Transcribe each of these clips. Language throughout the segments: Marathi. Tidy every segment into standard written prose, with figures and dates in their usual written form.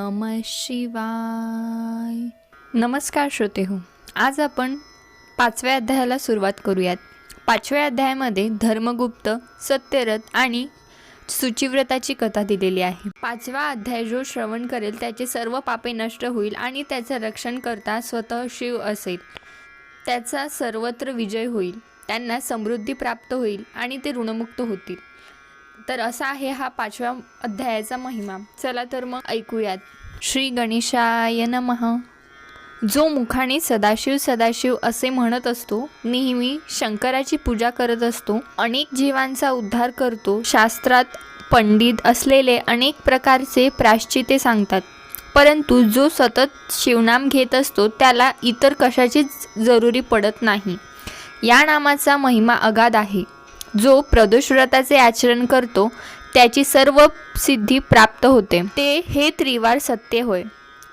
नमः शिवाय. नमस्कार श्रोते हो, आज आपण 5व्या अध्यायाला सुरुवात करूयात. 5व्या अध्यायामध्ये धर्मगुप्त, सत्यरथ आणि शुचिव्रताची कथा दिलेली आहे. 5वा अध्याय जो श्रवण करेल त्याचे सर्व पापे नष्ट होईल आणि त्याचे रक्षण करता स्वतः शिव असेल. त्याचा सर्वत्र विजय होईल, त्यांना समृद्धी प्राप्त होईल आणि ते ऋणमुक्त होतील. तर असा आहे हा 5व्या अध्यायाचा महिमा. चला तर मग ऐकूयात. श्री गणेशाय नमः. जो मुखाने सदाशिव सदाशिव असे म्हणत असतो, नेहमी शंकराची पूजा करत असतो, अनेक जीवांचा उद्धार करतो, शास्त्रात पंडित असलेले अनेक प्रकारचे प्रायश्चित्ते सांगतात, परंतु जो सतत शिवनाम घेत असतो त्याला इतर कशाचीच जरुरी पडत नाही. या नामाचा महिमा अगाध आहे. जो प्रदोष व्रताचे आचरण करतो त्याची सर्व सिद्धी प्राप्त होते. ते हे त्रिवार सत्य होय.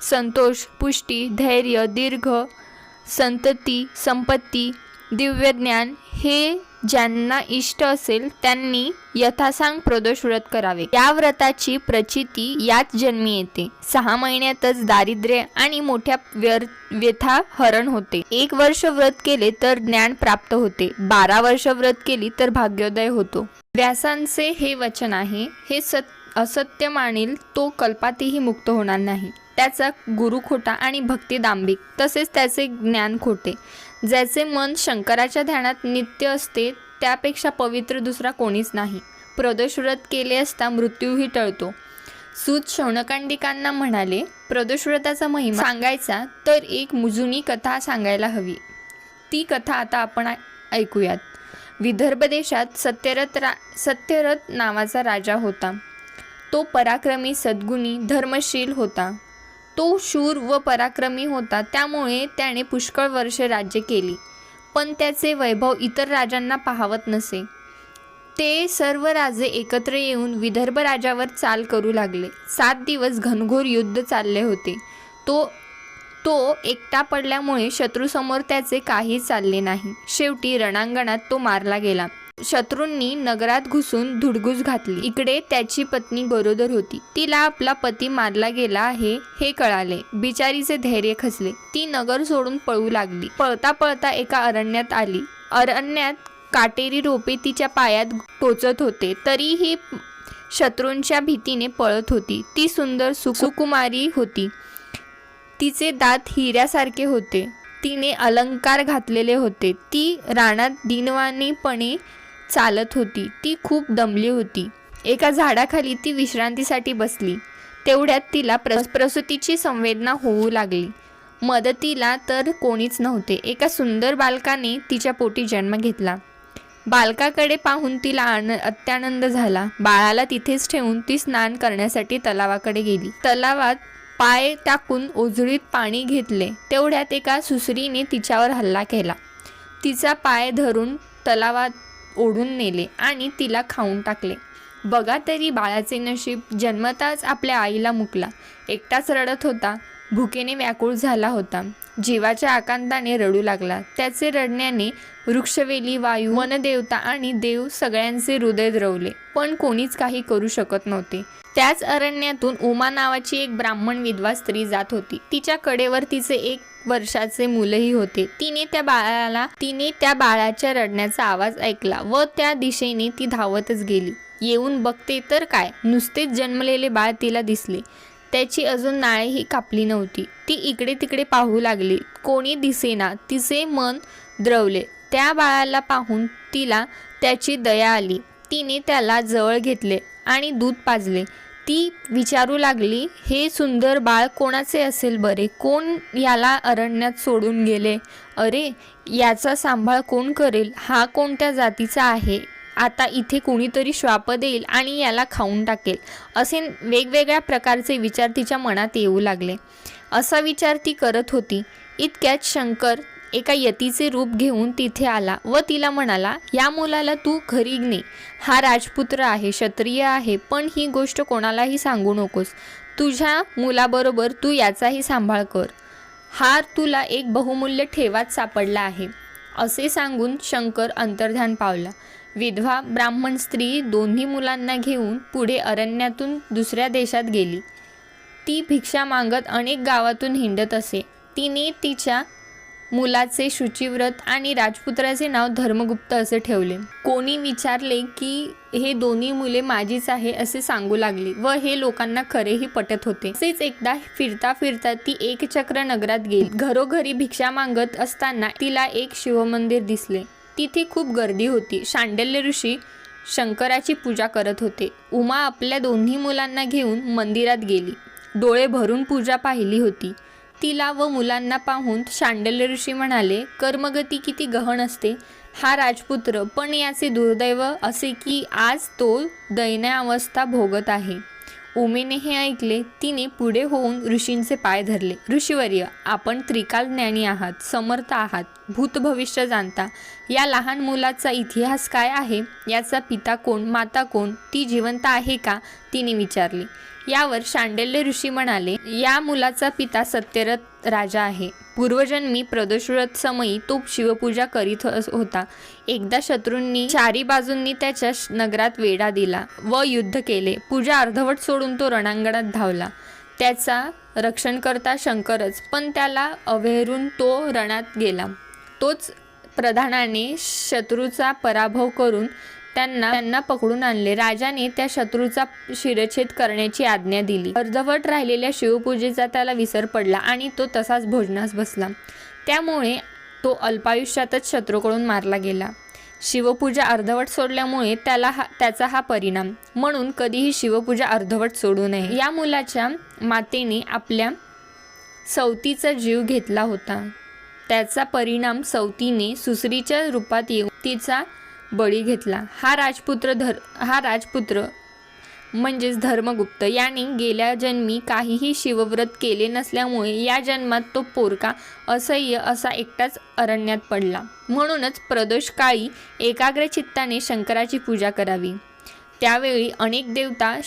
संतोष, पुष्टी, धैर्य, दीर्घ संतती, संपत्ती, दिव्यज्ञान हे ज्यांना इष्ट असेल त्यांनी यथासांग प्रदोष व्रत करावे. या व्रताची प्रचिती याच जन्मी येते. 6 महिन्यातच दारिद्र्य आणि मोठ्या व्यथा हरण होते. 1 वर्ष व्रत केले तर ज्ञान प्राप्त होते. 12 वर्ष व्रत केली तर भाग्योदय होतो. व्यासांचे हे वचन आहे. हे असत्य मानेल तो कल्पातही मुक्त होणार नाही. त्याचा गुरु खोटा आणि भक्ती दांभिक, तसेच त्याचे ज्ञान खोटे. ज्याचे मन शंकराच्या ध्यानात नित्य असते त्यापेक्षा पवित्र दुसरा कोणीच नाही. प्रदोष व्रत केले असता मृत्यूही टळतो. सूत शौनकांडिकांना म्हणाले, प्रदोष व्रताचा महिमा सांगायचा तर एक जुनी कथा सांगायला हवी. ती कथा आता आपण ऐकूयात. विदर्भ देशात सत्यरथ नावाचा राजा होता. तो पराक्रमी, सद्गुणी, धर्मशील होता. तो शूर व पराक्रमी होता, त्यामुळे त्याने पुष्कळ वर्षे राज्य केली. पण त्याचे वैभव इतर राजांना पाहवत नसे. ते सर्व राजे एकत्र येऊन विदर्भ राजावर चाल करू लागले. 7 दिवस घनघोर युद्ध चालले होते. तो एकटा पडल्यामुळे शत्रूसमोर त्याचे काही चालले नाही. शेवटी रणांगणात तो मारला गेला. शत्रूंनी नगरात घुसून धुडगूस घातली. इकडे त्याची पत्नी गरोदर होती. तिला आपला पती मारला गेला आहे हे कळाले. बिचारीचे धैर्य खचले. ती नगर सोडून पळू लागली. पळता पळता एका अरण्यात आली. अरण्यात काटेरी रोपे तिच्या पायात टोचत होते, तरीही शत्रूंच्या भीतीने पळत होती. ती सुंदर सुकुमारी होती. तिचे दात हिऱ्यासारखे होते. तिने अलंकार घातलेले होते. ती रानात दिनवाणीपणे चालत होती. ती खूप दमली होती. एका झाडाखाली ती विश्रांतीसाठी बसली. तेवढ्यात तिला प्रसूतीची संवेदना होऊ लागली. मदतीला तर कोणीच नव्हते. एका सुंदर बालकाने तिच्या पोटी जन्म घेतला. बालकाकडे पाहून तिला अत्यानंद झाला. बाळाला तिथेच ठेवून ती स्नान करण्यासाठी तलावाकडे गेली. तलावात पाय टाकून ओझळीत पाणी घेतले. तेवढ्यात एका सुसरीने तिच्यावर हल्ला केला. तिचा पाय धरून तलावात ओढून नेले आणि तिला खाऊन टाकले. बघा तरी बाळाचे नशीब. जन्मताच आपल्या आईला मुकला. एकटाच रडत होता. भुकेने व्याकुळ झाला होता. जीवाच्या आकांताने रडू लागला. त्याचे रडण्याने वृक्षवेली, वायू, वनदेवता आणि देव सगळ्यांचे हृदय द्रवले. पण कोणीच काही करू शकत नव्हते. त्याच अरण्यातून उमा नावाची एक ब्राह्मण विधवा स्त्री जात होती. तिच्या कडेवर तिचे 1 वर्षाचे मुलंही होते. तिने त्या बाळाच्या रडण्याचा आवाज ऐकला व त्या दिशेने ती धावतच गेली. येऊन बघते तर काय, नुसतेच जन्मलेले बाळ तिला दिसले. त्याची अजून नाळेही कापली नव्हती. ती इकडे तिकडे पाहू लागली. कोणी दिसेना. तिचे मन द्रवले. त्या बाळाला पाहून तिला त्याची दया आली. तिने त्याला जवळ घेतले आणि दूध पाजले. ती विचारू लागली, हे सुंदर बाळ कोणाचे असेल बरे? कोण याला अरण्यात सोडून गेले? अरे, याचा सांभाळ कोण करेल? हा कोणत्या जातीचा आहे? आता इथे कोणीतरी श्वाप देईल आणि याला खाऊन टाकेल. असे वेगवेगळ्या प्रकारचे विचार तिच्या मनात येऊ लागले. असा विचार ती करत होती. इतक्यात शंकर एका यतीचे रूप घेऊन तिथे आला व तिला म्हणाला, या मुलाला तू घरी ने. हा राजपुत्र आहे, क्षत्रिय आहे, पण ही गोष्ट कोणालाही सांगू नकोस. तुझ्या मुलाबरोबर तू याचाही सांभाळ कर. हा तुला एक बहुमूल्य ठेवाच सापडला आहे. असे सांगून शंकर अंतर्ध्यान पावला. विधवा ब्राह्मण स्त्री दोन्ही मुलांना घेऊन पुढे अरण्यातून दुसऱ्या देशात गेली. ती भिक्षा मागत अनेक गावातून हिंडत असे. तिने तिच्या मुलाचे शुचिव्रत आणि राजपुत्राचे नाव धर्मगुप्त असे ठेवले. कोणी विचारले की हे दोन्ही मुले माझीच आहे असे सांगू लागली व हे लोकांना खरेही पटत होते. तसेच एकदा फिरता फिरता ती एकचक्र नगरात गेली. घरोघरी भिक्षा मागत असताना तिला एक शिवमंदिर दिसले. तिथे खूप गर्दी होती. शांडिल्य ऋषी शंकराची पूजा करत होते. उमा आपल्या दोन्ही मुलांना घेऊन मंदिरात गेली. डोळे भरून पूजा पाहिली होती. तिला व मुलांना पाहून शांडिल्य ऋषी म्हणाले, कर्मगती किती गहन असते. हा राजपुत्र, पण याचे दुर्दैव असे की आज तो दयनीयावस्था भोगत आहे. उमेने हे ऐकले. तिने पुढे होऊन ऋषींचे पाय धरले. ऋषीवर्य, आपण त्रिकाल ज्ञानी आहात, समर्थ आहात, भूत भविष्य जाणता. या लहान मुलाचा इतिहास काय आहे? याचा पिता कोण, माता कोण, ती जिवंत आहे का? तिने विचारले. यावर शांडिल्य ऋषी म्हणाले, या मुलाचा पिता सत्यरथ राजा आहे. पूर्वजन्मी प्रदोषव्रत समयी तो शिवपूजा करीत होता. एकदा शत्रूंनी चारी बाजूंनी त्याच्या नगरात वेढा दिला व युद्ध केले. पूजा अर्धवट सोडून तो रणांगणात धावला. त्याचा रक्षण करता शंकरच, पण त्याला अव्हेरून तो रणात गेला. तोच प्रधानाने शत्रूचा पराभव करून त्यांना पकडून आणले. राजाने त्या शत्रूचा शिरच्छेद करण्याची आज्ञा दिली. अर्धवट राहिलेल्या शिवपूजेचा त्याला विसर पडला आणि तो तसाच भोजनास बसला. त्यामुळे तो अल्पायुष्यातच शत्रूकडून मारला गेला. शिवपूजा अर्धवट सोडल्यामुळे त्याचा हा परिणाम. म्हणून कधीही शिवपूजा अर्धवट सोडू नये. या मुलाच्या मातेने आपल्या सवतीचा जीव घेतला होता. त्याचा परिणाम सवतीने सुसरीच्या रूपात येऊन तिचा बळी घेतला. हा राजपुत्र म्हणजेच धर्मगुप्त याने गेल्या जन्मी काहीही शिवव्रत केले नसल्यामुळे या जन्मात तो पोरका असह्य असा एकटाच अरण्यात पडला. म्हणूनच प्रदोषकाळी एकाग्र चित्ताने शंकराची पूजा करावी. त्यावेळी अनेक देवता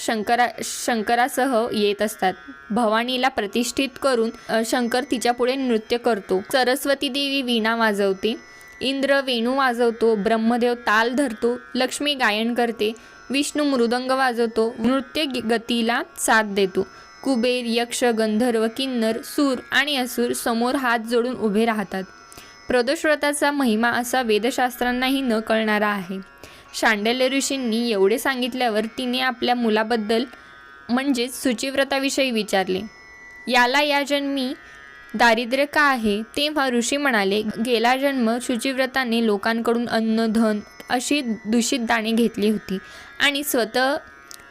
शंकरासह येत असतात. भवानीला प्रतिष्ठित करून शंकर तिच्यापुढे नृत्य करतो. सरस्वती देवी वीणा वाजवते, इंद्र वेणू वाजवतो, ब्रह्मदेव ताल धरतो, लक्ष्मी गायन करते, विष्णू मृदंग वाजवतो, नृत्य गतीला साथ देतो. कुबेर, यक्ष, गंधर्व, किन्नर, सूर आणि असुर समोर हात जोडून उभे राहतात. प्रदोषव्रताचा महिमा असा वेदशास्त्रांनाही न कळणारा आहे. शांडिल्य ऋषींनी एवढे सांगितल्यावर तिने आपल्या मुलाबद्दल म्हणजेच शुचिव्रताविषयी विचारले. याला या जन्मी दारिद्र्य का आहे? तेव्हा ऋषी म्हणाले, गेला जन्म शुचिव्रताने लोकांकडून अन्न, धन अशी दूषित दाने घेतली होती आणि स्वतः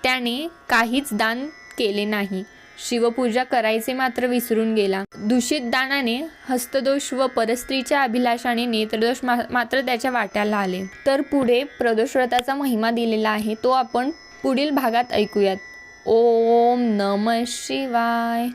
त्याने काहीच दान केले नाही. शिवपूजा करायचे मात्र विसरून गेला. दूषित दानाने हस्तदोष व परस्त्रीच्या अभिलाषाने नेत्रदोष मात्र त्याच्या वाट्याला आले. तर पुढे प्रदोषव्रताचा महिमा दिलेला आहे, तो आपण पुढील भागात ऐकूयात. ओम नमः शिवाय.